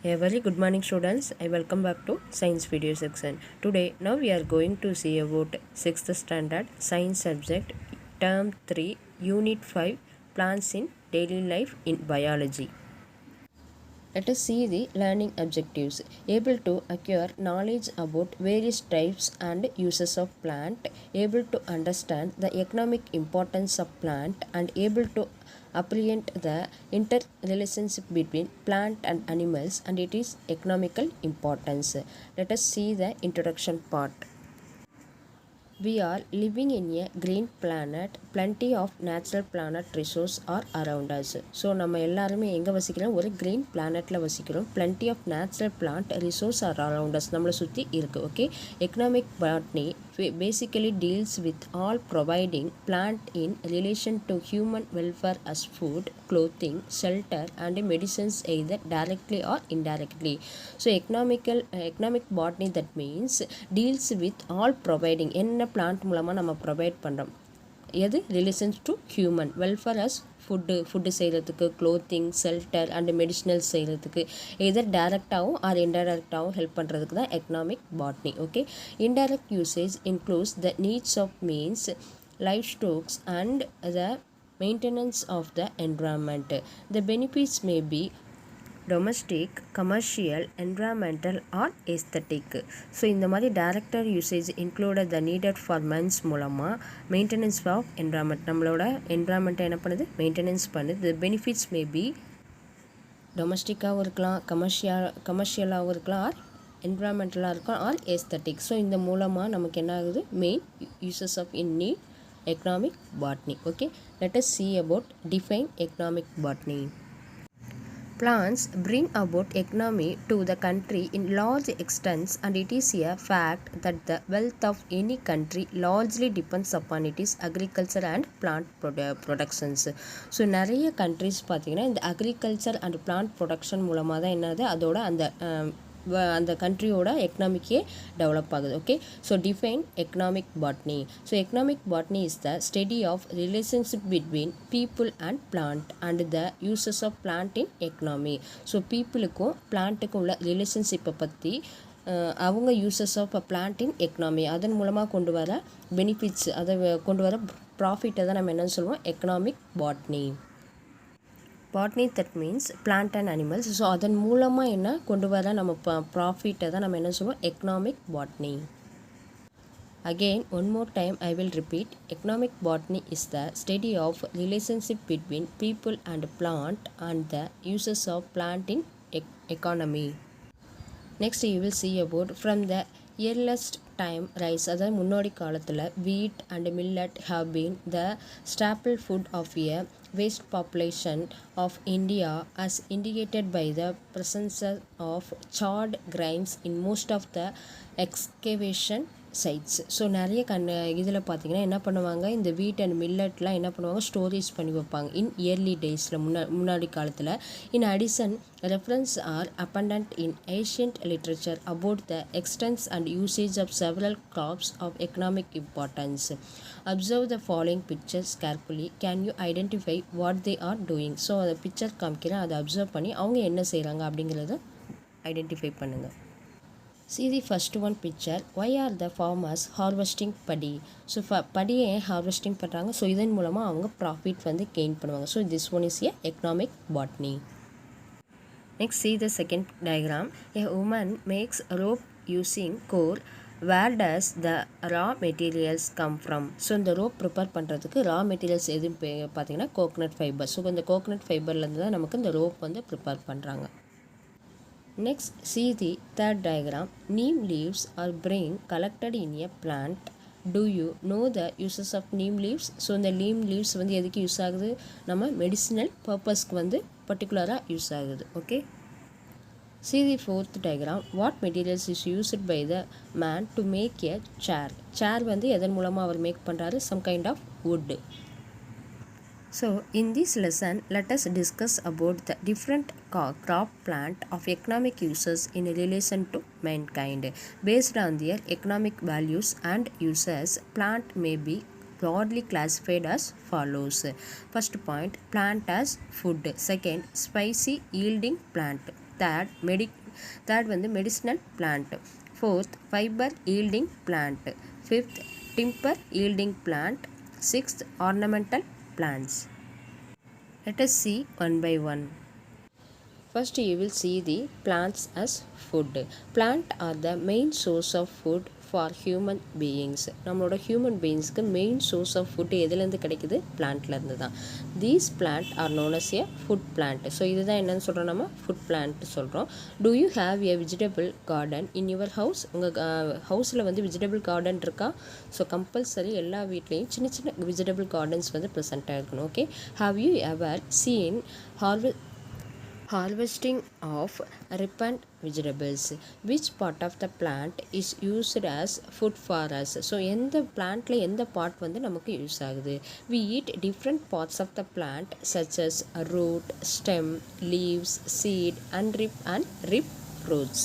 A very good morning students. I welcome back to science video section. Today now we are going to see about 6th standard science subject term 3 unit 5 plants in daily life in biology. Let us see the learning objectives. Able to acquire knowledge about various types and uses of plant, able to understand the economic importance of plant, and able to apprehend the interrelationship between plant and animals and its economical importance. Let us see the introduction part. We are living in a green planet. Plenty of natural planet resources are around us. So நம்ம எல்லாருமே எங்கே வசிக்கிறோம்? ஒரு green பிளானட்டில் வசிக்கிறோம். Plenty of natural plant resources are around us. நம்மளை சுற்றி இருக்குது. Okay, economic botany basically deals with all providing plant in relation to human welfare as food, clothing, shelter and medicines either directly or indirectly. So economic botany, that means deals with all providing என்ன plant மூலமாக நம்ம provide பண்ணுறோம், எது relations to human welfare as food செய்கிறதுக்கு, clothing, shelter and medicinal செய்கிறதுக்கு either டேரெக்டாகவும் or இன்டைரக்டாகவும் help பண்ணுறதுக்கு தான் economic botany. Okay, indirect usage includes the needs of means, life stocks and the maintenance of the environment. The benefits may be domestic, commercial, environmental or aesthetic. So இந்த மாதிரி direct usage included the needed for mans மூலமாக maintenance of environment, நம்மளோட என்விரான்மெண்ட்டை என்ன பண்ணுது, maintenance பண்ணுது. த benefits may B டொமஸ்டிக்காகவும் இருக்கலாம், கமர்ஷியலாகவும் இருக்கலாம், ஆர் என்விரான்மெண்டலாக இருக்கலாம், ஆர் எஸ்தட்டிக். ஸோ இந்த மூலமாக நமக்கு என்ன ஆகுது, main uses of in need economic botany. Okay, let us see about define economic botany. Plants bring about economy to the country in large extents, and it is a fact that the wealth of any country largely depends upon its agriculture and plant productions. So நிறைய countries பார்த்திங்கன்னா இந்த agriculture and plant production மூலமாக தான் என்னது அதோட அந்த கண்ட்ரியோட எக்கனாமிக்கே டெவலப் ஆகுது. Okay, so define economic botany. So economic botany is the study of relationship between people and plant and the uses of plant in economy. So பீப்புளுக்கும் பிளான்ட்டுக்கும் உள்ள ரிலேஷன்ஷிப்பை பற்றி அவங்க uses of plant in economy, அதன் மூலமாக கொண்டு வர பெனிஃபிட்ஸ், அதை கொண்டு வர ப்ராஃபிட்டை தான் நம்ம என்னென்னு சொல்லுவோம், economic botany. Botany that means plant and animals. So அதன் மூலமாக என்ன கொண்டு வர நம்ம ப்ராஃபிட்டை தான் நம்ம என்ன சொல்லுவோம், economic botany. Again, one more time I will repeat. Economic botany is the study of relationship between people and plant and the uses of plant in economy. Next you will see about from the earliest time rice, அதாவது முன்னோடி காலத்தில் wheat and millet have been the staple food of a vast population of India, as indicated by the presence of charred grains in most of the excavation sites. So நிறைய இதில் பார்த்திங்கன்னா என்ன பண்ணுவாங்க, இந்த வீட் அண்ட் மில்லட்லாம் என்ன பண்ணுவாங்க, ஸ்டோரேஜ் பண்ணி வைப்பாங்க இன் இயர்லி டேஸில், முன்னாடி காலத்தில். In addition references are abundant in ancient literature about the extents and usage of several crops of economic importance. Observe the following pictures carefully. Can you identify what they are doing. So அந்த picture காமிக்கிறேன், அதை observe பண்ணி அவங்க என்ன செய்கிறாங்க அப்படிங்கிறத identify பண்ணுங்கள். See the first one picture. Why are the farmers harvesting paddy? So படியை ஏன் ஹார்வெஸ்டிங் பண்ணுறாங்க, ஸோ இதன் மூலமாக அவங்க ப்ராஃபிட் வந்து கெயின் பண்ணுவாங்க. So this one is a economic botany. Next see the second diagram. A woman makes rope using coal. Where does the raw materials come from? So இந்த rope prepare பண்ணுறதுக்கு raw materials எதுவும் பார்த்தீங்கன்னா coconut fibre. So இந்த coconut ஃபைபர்லேருந்து தான் நமக்கு இந்த rope வந்து prepare பண்ணுறாங்க. Next see the third diagram. Neem leaves are being collected in a plant. Do you know the uses of neem leaves? So இந்த neem leaves வந்து எதுக்கு யூஸ் ஆகுது, நம்ம மெடிசினல் பர்பஸ்க்கு வந்து பர்டிகுலராக யூஸ் ஆகுது. Okay, see the fourth diagram. What materials is used by the man to make a chair? சேர் வந்து எதன் மூலமாக அவர் மேக் பண்ணுறாரு, some kind of wood. So in this lesson let us discuss about the different crop plant of economic uses in relation to mankind. Based on their economic values and uses, plant may be broadly classified as follows. First point, plant as food. Second, spicy yielding plant. third வந்து medicinal plant. Fourth, fiber yielding plant. Fifth, timber yielding plant. Sixth, ornamental plants. Let us see one by one. First, you will see the plants as food. Plant are the main source of food for human beings. நம்மளோட human beings-க்கு main source of food எதுலேருந்து கிடைக்குது? பிளான்ட்லேருந்து தான். These plant are known as a food plant. So இதுதான் என்னன்னு சொல்கிறோம், நம்ம food plant சொல்கிறோம். Do you have a vegetable garden in your house? உங்கள் ஹவுஸில் வந்து vegetable garden இருக்கா? ஸோ கம்பல்சரி எல்லா வீட்லேயும் சின்ன சின்ன vegetable gardens வந்து ப்ரெசென்ட்டாக இருக்கணும். Okay, have you ever seen harvesting of ripened vegetables? Which part of the plant is used as food for us? So எந்த பிளான்ட்ல எந்த பார்ட் வந்து நமக்கு யூஸ் ஆகுது? We eat different parts of the plant such as root, stem, leaves, seed and rib roots.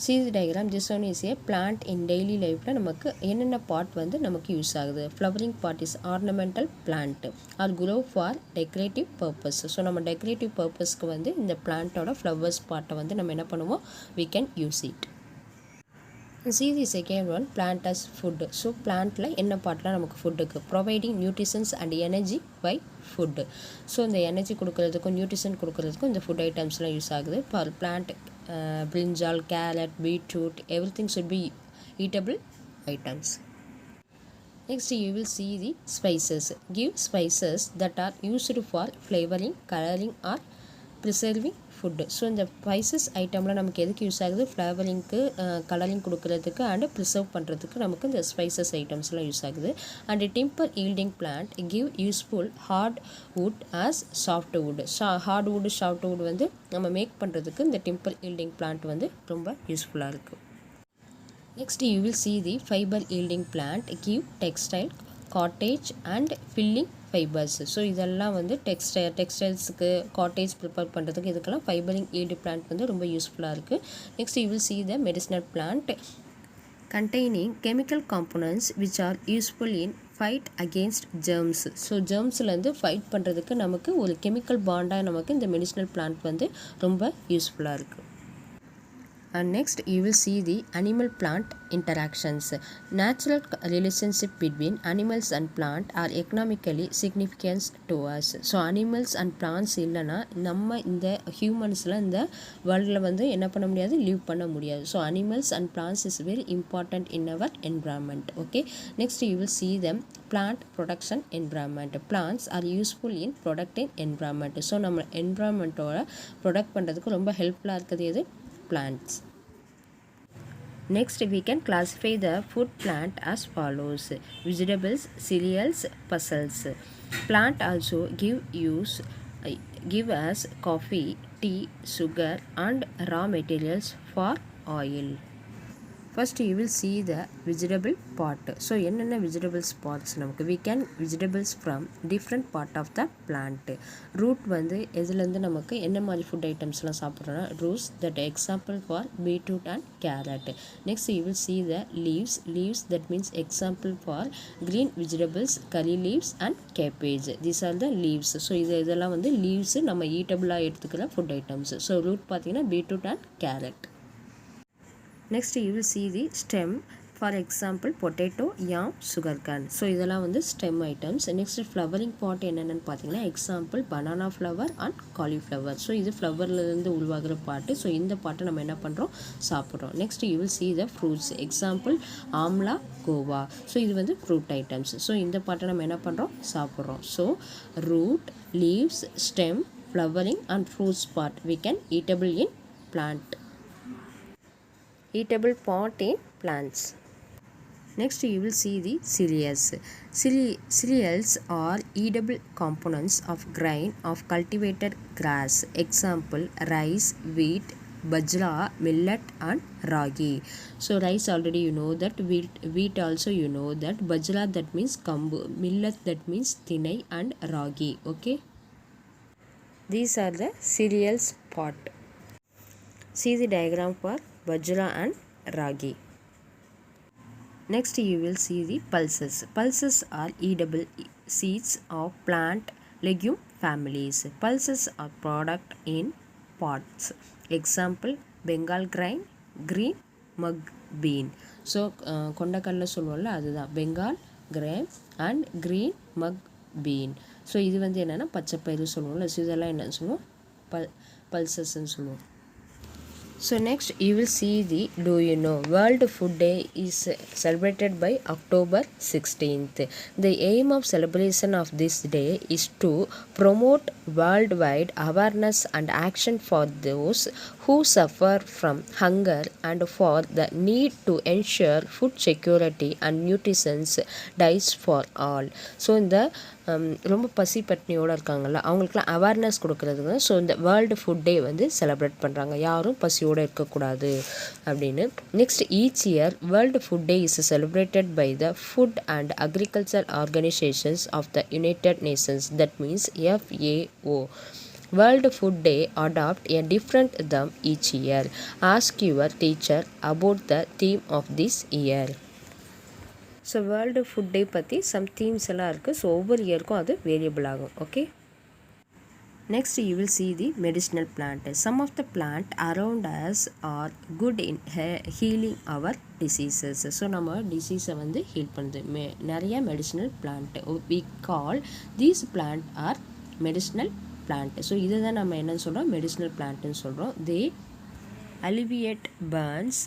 See the diagram. This one is a plant in daily life. நமக்கு என்னென்ன part வந்து நமக்கு use ஆகுது? Flowering part is ornamental plant or grow for decorative purpose. So நம்ம decorative purposeக்கு வந்து இந்த பிளான்ட்டோட flowers பார்ட்டை வந்து நம்ம என்ன பண்ணுவோம்? We can use it. See the second one, plant as food. So பிளான்ட்டில் என்ன பார்ட்லாம் நமக்கு ஃபுட்டுக்கு? Providing nutrients and energy by food. So இந்த எனர்ஜி கொடுக்கறதுக்கும் நியூட்ரிஷன் கொடுக்கறதுக்கும் இந்த ஃபுட் ஐட்டம்ஸ்லாம் யூஸ் ஆகுது. For plant brinjal, carrot, beetroot, everything should be eatable items. Next you will see the spices. Give spices that are used for flavoring, coloring or preserving food. So இந்த spices ஐட்டமில் நமக்கு எதுக்கு use ஆகுது? ஃப்ளேவரிங்க்கு, colouring கொடுக்கறதுக்கு and preserve பண்ணுறதுக்கு நமக்கு இந்த ஸ்பைசஸ் ஐட்டம்ஸ்லாம் யூஸ் ஆகுது. And timber yielding plant give useful hardwood as softwood. Hardwood softwood வந்து நம்ம மேக் பண்ணுறதுக்கு இந்த டிம்பர் ஈல்டிங் பிளான்ட் வந்து ரொம்ப யூஸ்ஃபுல்லாக இருக்குது. Next you will see the fiber yielding plant give textile, cottage and filling fibres. So இதெல்லாம் வந்து டெக்ஸ்டைல்ஸுக்கு, காட்டேஜ் ப்ரிப்பேர் பண்ணுறதுக்கு இதுக்கெல்லாம் ஃபைபரிங் ஈல்டு பிளான்ட் வந்து ரொம்ப யூஸ்ஃபுல்லாக இருக்குது. Next you will see the medicinal plant containing chemical components which are useful in fight against germs. So ஜெர்ம்ஸ்லேருந்து fight பண்ணுறதுக்கு நமக்கு ஒரு கெமிக்கல் பாண்டாக நமக்கு இந்த மெடிசினல் பிளான்ட் வந்து ரொம்ப யூஸ்ஃபுல்லாக இருக்குது. And next you will see the animal plant interactions. Natural relationship between animals and plant are economically significant to us. So animals and plants இல்லைனா நம்ம இந்த ஹியூமன்ஸில் இந்த வேர்ல்டில் வந்து என்ன பண்ண முடியாது? லீவ் பண்ண முடியாது. So animals and plants is very important in our environment. Okay, next you will see them plant production environment. Plants are useful in protecting environment. So நம்ம என்விரான்மெண்ட்டோட ப்ரொடக்ட் பண்ணுறதுக்கு ரொம்ப ஹெல்ப்ஃபுல்லாக இருக்குது எது? Plants. Next we can classify the food plant as follows: vegetables, cereals, pulses. Plant also give us coffee, tea, sugar and raw materials for oil. First you will see the vegetable part. So என்னென்ன vegetables parts நமக்கு? We can vegetables from different part of the plant. Root வந்து எதுலேருந்து நமக்கு என்ன மாதிரி food ஐட்டம்ஸ்லாம் சாப்பிட்றோன்னா roots, that example for beetroot and carrot. Next you will see the leaves that means example for green vegetables, curry leaves and cabbage. These are the leaves. So இதெல்லாம் வந்து leaves நம்ம ஈட்டபிளாக எடுத்துக்கிற ஃபுட் ஐட்டம்ஸ். ஸோ root பார்த்தீங்கன்னா beetroot and carrot. Next you will see the stem, for example potato, yam, sugarcane. So இதெல்லாம் வந்து stem items. Next flowering part என்னென்னு பார்த்தீங்கன்னா example banana flower and cauliflower. So இது ஃப்ளவர்லேருந்து உருவாகிற part. So இந்த பார்ட்டை நம்ம என்ன பண்ணுறோம்? சாப்பிட்றோம். Next you will see the fruits, example amla, Goa. So இது வந்து ஃப்ரூட் ஐட்டம்ஸ். ஸோ இந்த பார்ட்டை நம்ம என்ன பண்ணுறோம்? சாப்பிட்றோம். So root, leaves, stem, flowering and fruits part we can eatable in plant. Eatable part in plants. Next you will see the cereals. Cereals are eatable components of grain of cultivated grass. Example rice, wheat, bajra, millet and ragi. So rice already you know that, wheat also you know that, bajra that means kambu, millet that means thinai and ragi. Okay, these are the cereals part. See the diagram for bajra and ragi. Next you will see the pulses. Pulses are eatable seeds of plant legume families. Pulses are product in pots. Example, Bengal grain, green mug bean. So கொண்டக்கடலை சொல்லுவோம்ல அதுதான் Bengal gram and green mug been. So இது வந்து என்னென்னா பச்சைப்பயிறு சொல்லுவோம்ல. So இதெல்லாம் என்னன்னு சொல்லுவோம், பல்சஸ்ன்னு சொல்லுவோம். So next you will see the do you know World Food Day is celebrated by October 16th. The aim of celebration of this day is to promote worldwide awareness and action for those who suffer from hunger and for the need to ensure food security and nutrition diets for all. So இந்த ரொம்ப பசி பட்னியோடு இருக்காங்கல்ல அவங்களுக்குலாம் awareness கொடுக்கறதுக்கு so இந்த world food டே வந்து celebrate பண்ணுறாங்க, யாரும் பசியோடு இருக்கக்கூடாது அப்படின்னு. Next, each year world food day is celebrated by the food and agriculture organisations of the United Nations, that means FAO. World Food Day adopt a different theme each year. Ask your teacher about the theme of this year. So world food டே பற்றி some themes எல்லாம் இருக்குது. So ஒவ்வொரு இயருக்கும் அது variable ஆகும். Okay, next you will see the medicinal plant. Some of the plant around us are good in healing our diseases. So நம்ம டிசீஸை வந்து heal பண்ணுது நிறைய medicinal plant. We call these plant are medicinal plant. So இதை தான் நம்ம என்னன்னு சொல்கிறோம், மெடிசினல் பிளான்ட்னு சொல்கிறோம். They alleviate burns,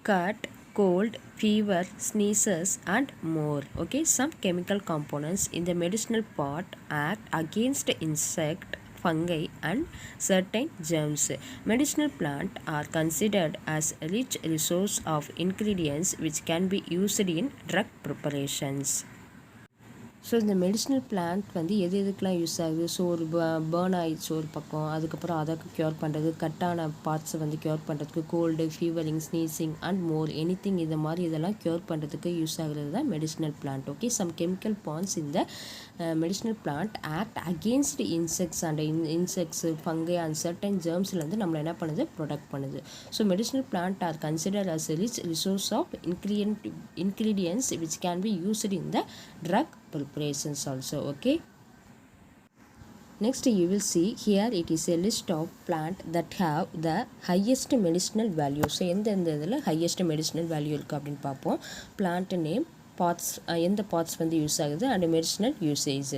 cut, cold, fever, sneezes and more. Okay, some chemical components in the medicinal part act against insect, fungi and certain germs. Medicinal plants are considered as a rich resource of ingredients which can be used in drug preparations. So இந்த medicinal plant வந்து எதுக்கெலாம் use ஆகுது. So ஒரு burn ஆயிடுச்சு ஒரு பக்கம், அதுக்கப்புறம் அதை cure பண்ணுறது, கட்டான பார்ட்ஸை வந்து க்யூர் பண்ணுறதுக்கு, cold, fevering, sneezing and more anything இது மாதிரி இதெல்லாம் க்யூர் பண்ணுறதுக்கு யூஸ் ஆகுறது தான் medicinal plant. Okay, some chemical bonds இந்த medicinal plant act against insects and insects, fungi and certain ஜெர்ம்ஸ்லேருந்து நம்மளை என்ன பண்ணுது, ப்ரொடெக்ட் பண்ணுது. So medicinal plant are consider as a rich resource of ingredients which can be used in the drug preparations also. Okay, next you will see here it is a list of plant that have the highest medicinal value. So எந்த இதில் highest medicinal value இருக்குது அப்படின்னு பார்ப்போம். plant name, parts, எந்த parts வந்து use ஆகுது and medicinal usage.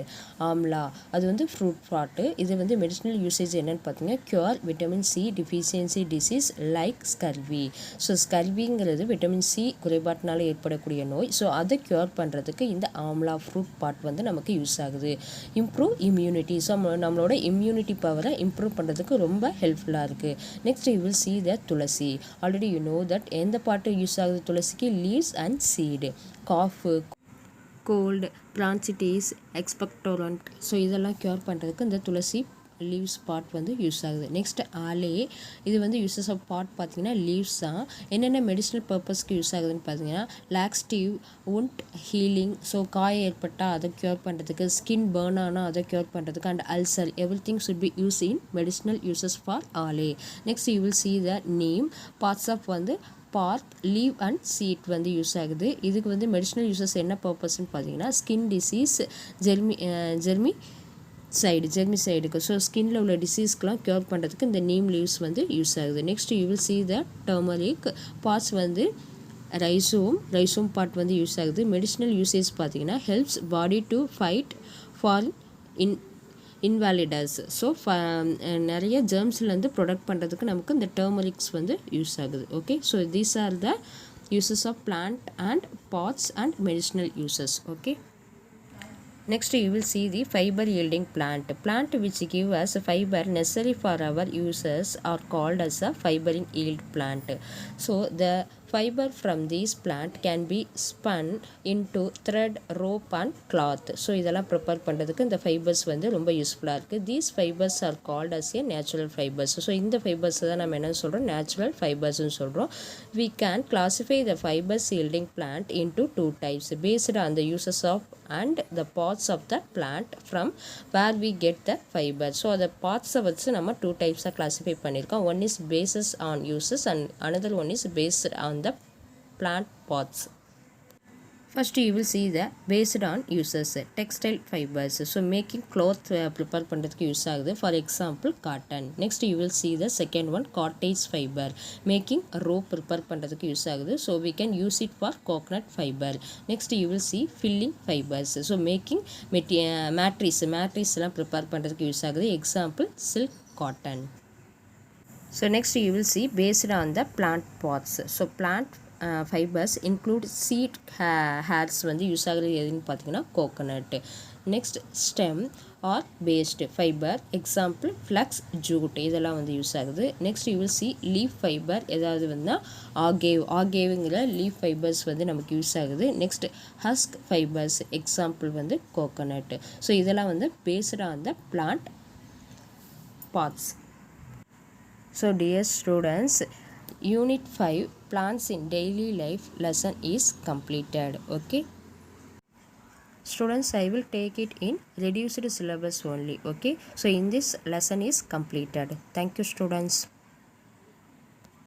Amla அது வந்து ஃப்ரூட் பாட்டு. இது வந்து மெடிசினல் யூசேஜ் என்னென்னு பார்த்தீங்கன்னா cure vitamin C deficiency disease like scurvy. So ஸ்கர்விங்கிறது விட்டமின் சி குறைபாட்டினால ஏற்படக்கூடிய நோய். ஸோ அதை க்யூர் பண்ணுறதுக்கு இந்த ஆம்லா ஃப்ரூட் பார்ட் வந்து நமக்கு யூஸ் ஆகுது. Improve immunity. ஸோ நம்மளோட இம்யூனிட்டி பவரை இம்ப்ரூவ் பண்ணுறதுக்கு ரொம்ப ஹெல்ப்ஃபுல்லாக இருக்குது. Next you will see the tulsi. Already you know that எந்த பாட்டு யூஸ் ஆகுது துளசிக்கு, leaves and seed. Cough, cold, bronchitis, expectorant. So இதெல்லாம் க்யூர் பண்ணுறதுக்கு இந்த துளசி லீவ்ஸ் பார்ட் வந்து யூஸ் ஆகுது. நெக்ஸ்ட் ஆலே. இது வந்து யூசஸ் ஆஃப் பார்ட் பார்த்தீங்கன்னா லீவ்ஸ் தான். என்னென்ன மெடிசினல் பர்பஸ்க்கு யூஸ் ஆகுதுன்னு பார்த்தீங்கன்னா லாக்ஸ்டிவ், உண்ட் ஹீலிங். ஸோ காயம் ஏற்பட்டால் அதை க்யூர் பண்ணுறதுக்கு, ஸ்கின் பேர்ன் ஆனால் அதை க்யூர் பண்ணுறதுக்கு and ulcer everything should be use in medicinal uses for ஆலே. Next you will see the name. Parts of வந்து பார்க், லீவ் அண்ட் சீட் வந்து யூஸ் ஆகுது. இதுக்கு வந்து மெடிசினல் யூசஸ் என்ன பர்பஸ்ன்னு பார்த்தீங்கன்னா ஸ்கின் டிசீஸ், ஜெர்மிசைடுக்கு. ஸோ ஸ்கின்ல உள்ள டிசீஸ்க்கெலாம் க்யூர் பண்ணுறதுக்கு இந்த நீம் லீவ்ஸ் வந்து யூஸ் ஆகுது. Next you will see the turmeric. Parts வந்து ரைசோம் பார்ட் வந்து யூஸ் ஆகுது. மெடிசினல் யூசேஜ் பார்த்தீங்கன்னா helps body to fight for invaders. So நிறைய ஜெர்ம்ஸ்லேருந்து ப்ரொடக்ட் பண்ணுறதுக்கு நமக்கு இந்த டர்மரிக்ஸ் வந்து யூஸ் ஆகுது. Okay, so these are the uses of plant and parts and medicinal uses. Okay, next you will see the fiber yielding plant. Plant which give us fiber necessary for our uses are called as a fiber yield plant. So the fiber from these plant can be spun into thread, rope and cloth. So இதெல்லாம் prepare பண்ணுறதுக்கு இந்த fibres வந்து ரொம்ப யூஸ்ஃபுல்லாக இருக்குது. These fibres are called as a natural fibres. So இந்த fibres தான் நம்ம என்ன சொல்கிறோம், நேச்சுரல் ஃபைபர்ஸ்னு சொல்கிறோம். We can classify the fibers yielding plant into two types based on the uses of and the parts of the plant from where we get the fiber. So the parts வச்சு நம்ம two types classify பண்ணியிருக்கோம். One is basis on uses and another one is based on the plant parts. First you will see the based on uses textile fibers. So making cloth prepare பண்றதுக்கு use ஆகுது. For example cotton. Next you will see the second one cottage fiber. Making rope prepare பண்றதுக்கு use ஆகுது. So we can use it for coconut fiber. Next you will see filling fibers. So making mattress எல்லாம் prepare பண்றதுக்கு use ஆகுது. Example silk cotton. So next you will see based on the plant pots. So plant fibers include seed hairs வந்து use ஆகுறது எதுன்னு பார்த்தீங்கன்னா coconut. Next stem or based fibre example flax jute இதெல்லாம் வந்து use ஆகுது. Next you will see leaf fibre ஏதாவது வந்து ஆகேவுங்கிற லீஃப் ஃபைபர்ஸ் வந்து நமக்கு யூஸ் ஆகுது. நெக்ஸ்ட் ஹஸ்க் ஃபைபர்ஸ் எக்ஸாம்பிள் வந்து கோகோனட். ஸோ இதெல்லாம் வந்து based on the plant parts. So dear students, Unit 5 Plants in Daily Life lesson is completed. Okay. Students, I will take it in reduced syllabus only. Okay. So in this lesson is completed. Thank you students.